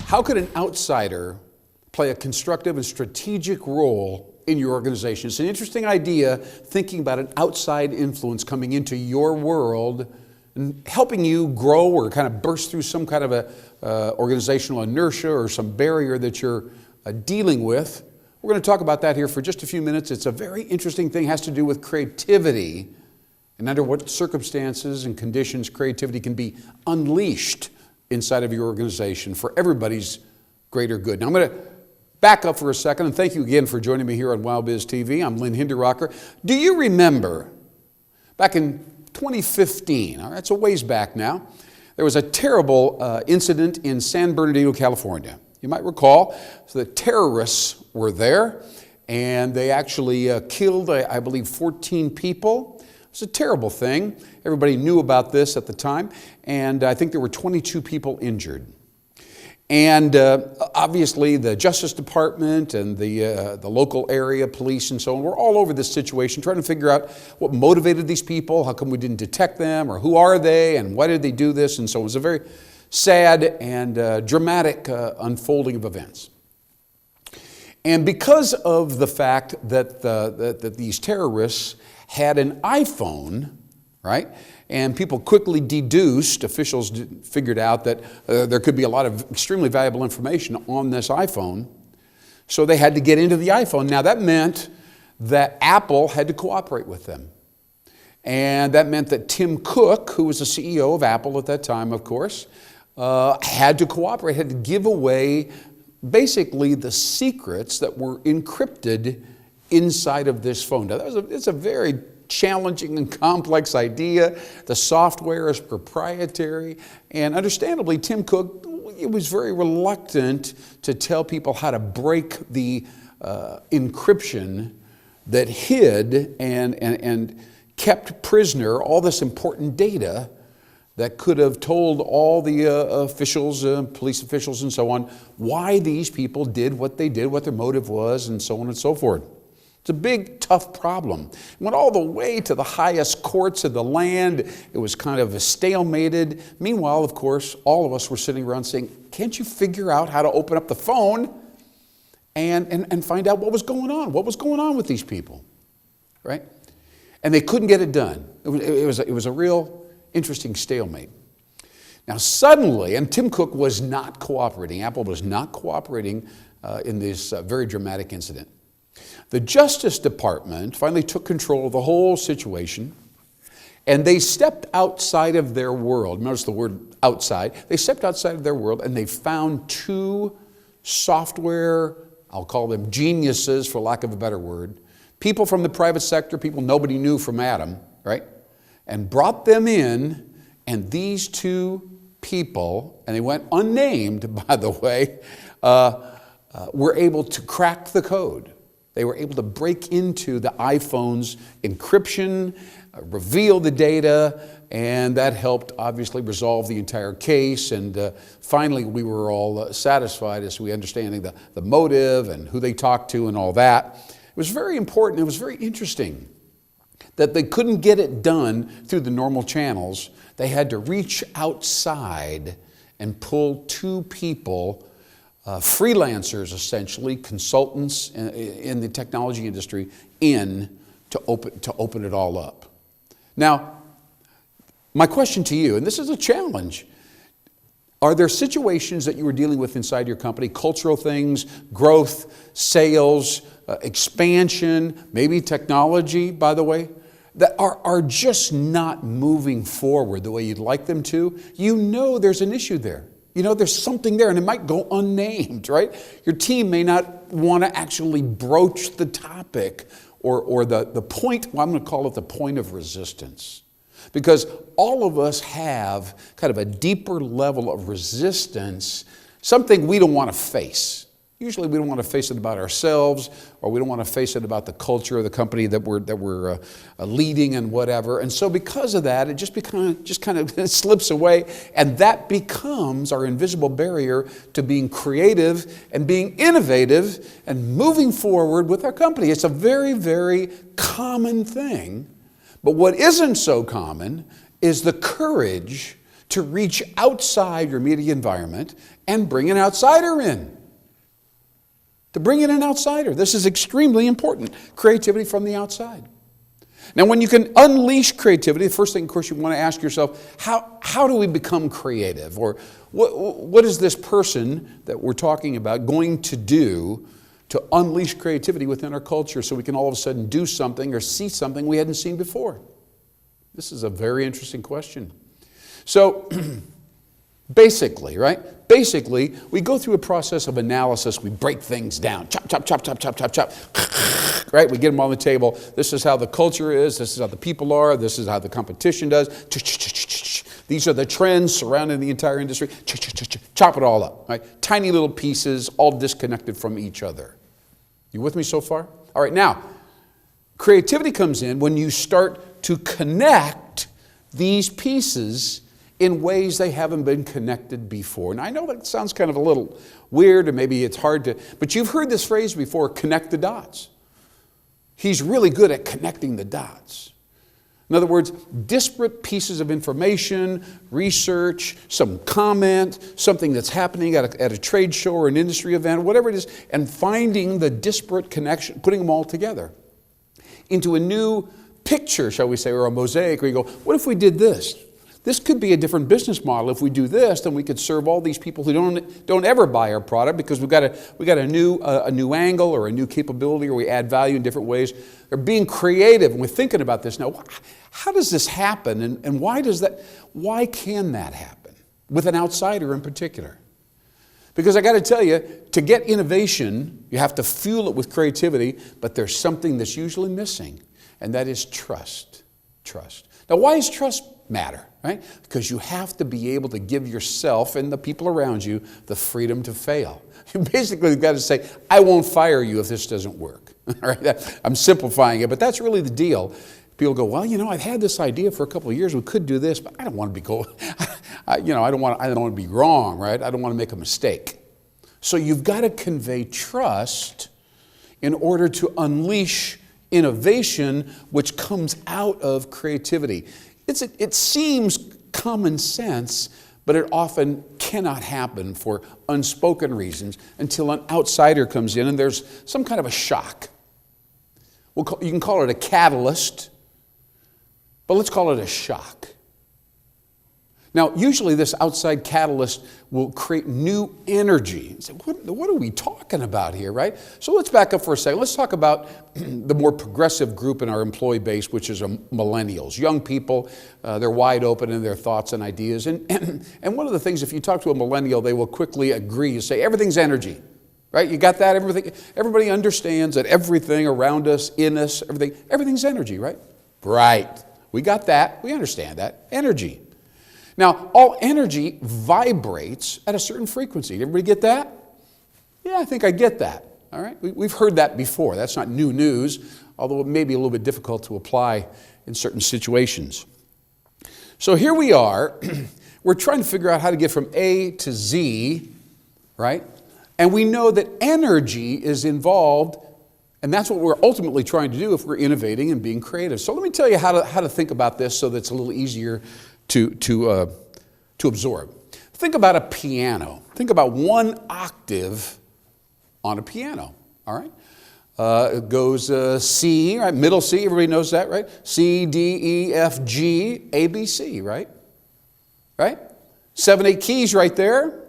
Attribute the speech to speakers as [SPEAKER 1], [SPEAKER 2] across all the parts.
[SPEAKER 1] How could an outsider play a constructive and strategic role in your organization? It's an interesting idea, thinking about an outside influence coming into your world and helping you grow or kind of burst through some kind of a organizational inertia or some barrier that you're dealing with. We're going to talk about that here for just a few minutes. It's a very interesting thing. It has to do with creativity and under what circumstances and conditions creativity can be unleashed inside of your organization for everybody's greater good. Now I'm going to back up for a second and thank you again for joining me here on WowBiz TV. I'm Lynn Hinderrocker. Do you remember back in 2015, all right, it's a ways back now, there was a terrible incident in San Bernardino, California. You might recall, so the terrorists were there and they actually killed, I believe, 14 people. It was a terrible thing. Everybody knew about this at the time, and I think there were 22 people injured. And obviously the Justice Department and the local area police and so on were all over this situation, trying to figure out what motivated these people, how come we didn't detect them, or who are they, and why did they do this, and so on. It was a very sad and dramatic unfolding of events. And because of the fact that, that these terrorists had an iPhone, right? And people quickly deduced, officials figured out that there could be a lot of extremely valuable information on this iPhone. So they had to get into the iPhone. Now that meant that Apple had to cooperate with them. And that meant that Tim Cook, who was the CEO of Apple at that time, of course, had to cooperate, had to give away basically the secrets that were encrypted inside of this phone. Now, it's a very challenging and complex idea. The software is proprietary, and understandably, Tim Cook was very reluctant to tell people how to break the encryption that hid and kept prisoner all this important data that could have told all the officials, police officials and so on, why these people did, what their motive was, and so on and so forth. It's a big, tough problem. It went all the way to the highest courts of the land. It was kind of stalemated. Meanwhile, of course, all of us were sitting around saying, can't you figure out how to open up the phone and find out what was going on? What was going on with these people, right? And they couldn't get it done. It was a real interesting stalemate. Now suddenly, and Tim Cook was not cooperating, Apple was not cooperating in this very dramatic incident. The Justice Department finally took control of the whole situation, and they stepped outside of their world. Notice the word outside. They stepped outside of their world and they found two software, I'll call them geniuses for lack of a better word, people from the private sector, people nobody knew from Adam, right? And brought them in, and these two people, and they went unnamed, by the way, were able to crack the code. They were able to break into the iPhone's encryption, reveal the data, and that helped obviously resolve the entire case. And finally, we were all satisfied as we understanding the motive and who they talked to and all that. It was very important. It was very interesting that they couldn't get it done through the normal channels. They had to reach outside and pull two people, freelancers essentially, consultants in the technology industry, in to open it all up. Now, my question to you, and this is a challenge, are there situations that you were dealing with inside your company, cultural things, growth, sales, expansion, maybe technology, by the way, that are just not moving forward the way you'd like them to? You know there's an issue there. You know, there's something there, and it might go unnamed, right? Your team may not want to actually broach the topic or the point, well, I'm going to call it the point of resistance. Because all of us have kind of a deeper level of resistance, something we don't want to face. Usually we don't want to face it about ourselves, or we don't want to face it about the culture of the company that we're leading and whatever. And so because of that, it just kind of slips away, and that becomes our invisible barrier to being creative and being innovative and moving forward with our company. It's a very, very common thing. But what isn't so common is the courage to reach outside your immediate environment and bring an outsider in. To bring in an outsider. This is extremely important. Creativity from the outside. Now, when you can unleash creativity, the first thing, of course, you want to ask yourself, how do we become creative? Or what is this person that we're talking about going to do to unleash creativity within our culture so we can all of a sudden do something or see something we hadn't seen before? This is a very interesting question. So, basically, we go through a process of analysis. We break things down. Chop, chop, chop, chop, chop, chop, chop. Right? We get them on the table. This is how the culture is. This is how the people are. This is how the competition does. These are the trends surrounding the entire industry. Chop it all up. Right? Tiny little pieces, all disconnected from each other. You with me so far? All right, now, creativity comes in when you start to connect these pieces in ways they haven't been connected before. And I know that sounds kind of a little weird, and maybe it's hard to, but you've heard this phrase before, connect the dots. He's really good at connecting the dots. In other words, disparate pieces of information, research, some comment, something that's happening at a trade show or an industry event, whatever it is, and finding the disparate connection, putting them all together into a new picture, shall we say, or a mosaic, where you go, what if we did this? This could be a different business model. If we do this, then we could serve all these people who don't ever buy our product because we've got a new angle or a new capability, or we add value in different ways. They're being creative, and we're thinking about this now. How does this happen, and why can that happen with an outsider in particular? Because I got to tell you, to get innovation, you have to fuel it with creativity, but there's something that's usually missing, and that is trust. Trust. Now, why does trust matter? Right? Because you have to be able to give yourself and the people around you the freedom to fail. You basically got to say, I won't fire you if this doesn't work. All right? I'm simplifying it, but that's really the deal. People go, well, I've had this idea for a couple of years. We could do this, but I don't want to be I don't want to be wrong, right? I don't want to make a mistake. So you've got to convey trust in order to unleash innovation, which comes out of creativity. It seems common sense, but it often cannot happen for unspoken reasons until an outsider comes in and there's some kind of a shock. You can call it a catalyst, but let's call it a shock. Now, usually this outside catalyst will create new energy. You say, what are we talking about here, right? So let's back up for a second. Let's talk about the more progressive group in our employee base, which is millennials. Young people, they're wide open in their thoughts and ideas. And one of the things, if you talk to a millennial, they will quickly agree. You say, everything's energy, right? You got that? Everybody understands that everything around us, in us, everything's energy, right? Right. We got that. We understand that. Energy. Now, all energy vibrates at a certain frequency. Everybody get that? Yeah, I think I get that. All right? We've heard that before. That's not new news, although it may be a little bit difficult to apply in certain situations. So here we are. We're trying to figure out how to get from A to Z, right? And we know that energy is involved, and that's what we're ultimately trying to do if we're innovating and being creative. So let me tell you how to think about this so that it's a little easier to absorb. Think about a piano. Think about one octave on a piano, all right? It goes C, right? Middle C, everybody knows that, right? C, D, E, F, G, A, B, C, right? Right? 7, 8 keys right there.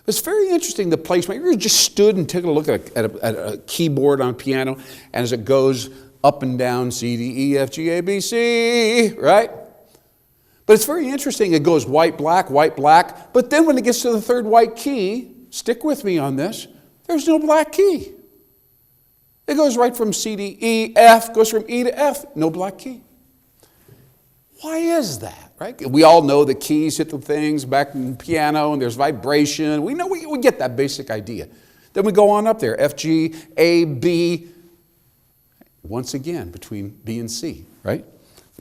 [SPEAKER 1] It's very interesting, the placement. You just stood and took a look at a keyboard on a piano, and as it goes up and down, C, D, E, F, G, A, B, C, right? But it's very interesting. It goes white, black, but then when it gets to the third white key, stick with me on this, there's no black key. It goes right from C, D, E, F, goes from E to F, no black key. Why is that, right? We all know the keys hit the things back in the piano, and there's vibration. We know, we get that basic idea. Then we go on up there, F, G, A, B, once again, between B and C, right?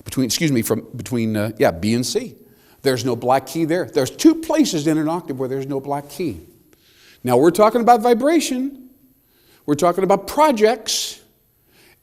[SPEAKER 1] Between B and C. There's no black key there. There's 2 places in an octave where there's no black key. Now we're talking about vibration. We're talking about projects.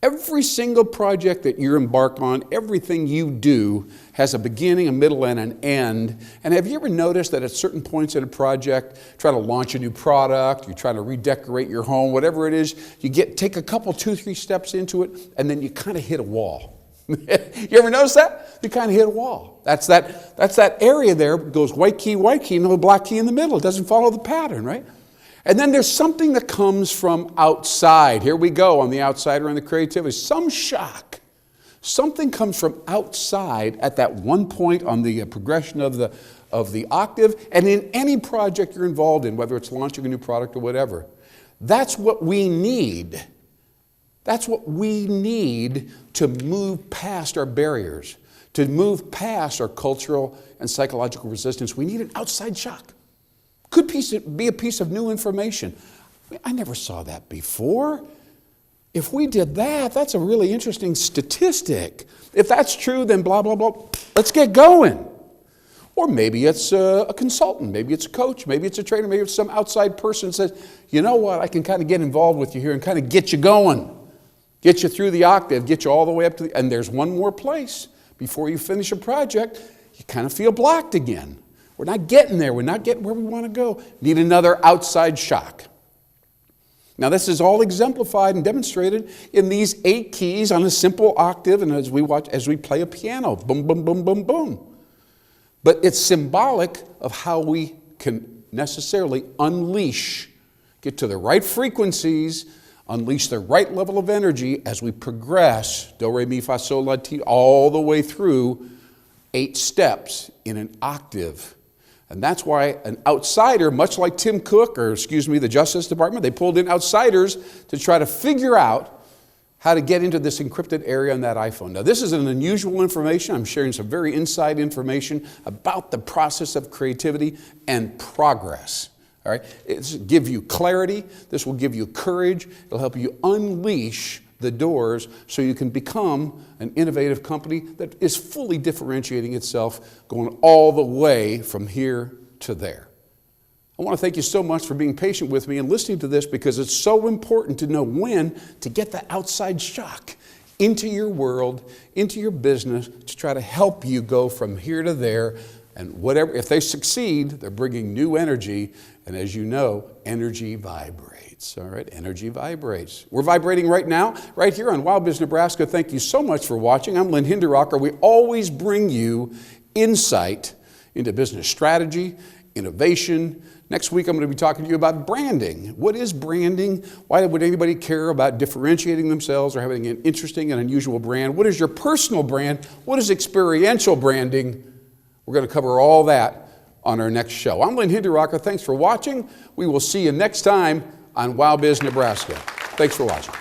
[SPEAKER 1] Every single project that you embark on, everything you do has a beginning, a middle, and an end. And have you ever noticed that at certain points in a project, try to launch a new product, you try to redecorate your home, whatever it is, you take a couple, 2, 3 steps into it, and then you kind of hit a wall. You ever notice that? You kind of hit a wall. That's that area there, goes white key, and no black key in the middle. It doesn't follow the pattern, right? And then there's something that comes from outside. Here we go on the outsider and the creativity. Some shock. Something comes from outside at that one point on the progression of the octave, and in any project you're involved in, whether it's launching a new product or whatever. That's what we need. That's what we need to move past our barriers, to move past our cultural and psychological resistance. We need an outside shock. Could be a piece of new information. I never saw that before. If we did that, that's a really interesting statistic. If that's true, then blah, blah, blah. Let's get going. Or maybe it's a consultant, maybe it's a coach, maybe it's a trainer, maybe it's some outside person that says, you know what, I can kind of get involved with you here and kind of get you going. Get you through the octave, get you all the way up to and there's one more place before you finish a project, you kind of feel blocked again. We're not getting there. We're not getting where we want to go. Need another outside shock. Now, this is all exemplified and demonstrated in these 8 keys on a simple octave, and as we play a piano, boom, boom, boom, boom, boom. But it's symbolic of how we can necessarily get to the right frequencies, unleash the right level of energy as we progress, do, re, mi, fa, sol, la, ti, all the way through 8 steps in an octave. And that's why an outsider, much like Tim Cook, the Justice Department, they pulled in outsiders to try to figure out how to get into this encrypted area on that iPhone. Now, this is an unusual information. I'm sharing some very inside information about the process of creativity and progress. All right? It's give you clarity. This will give you courage. It'll help you unleash the doors so you can become an innovative company that is fully differentiating itself, going all the way from here to there. I want to thank you so much for being patient with me and listening to this, because it's so important to know when to get the outside shock into your world, into your business, to try to help you go from here to there. And whatever, if they succeed, they're bringing new energy. And as you know, energy vibrates. All right, energy vibrates. We're vibrating right now, right here on WowBiz Nebraska. Thank you so much for watching. I'm Lynn Hinderrocker. We always bring you insight into business strategy, innovation. Next week, I'm going to be talking to you about branding. What is branding? Why would anybody care about differentiating themselves or having an interesting and unusual brand? What is your personal brand? What is experiential branding? We're going to cover all that on our next show. I'm Lynn Hinderrocker. Thanks for watching. We will see you next time on WowBiz Nebraska. Thanks for watching.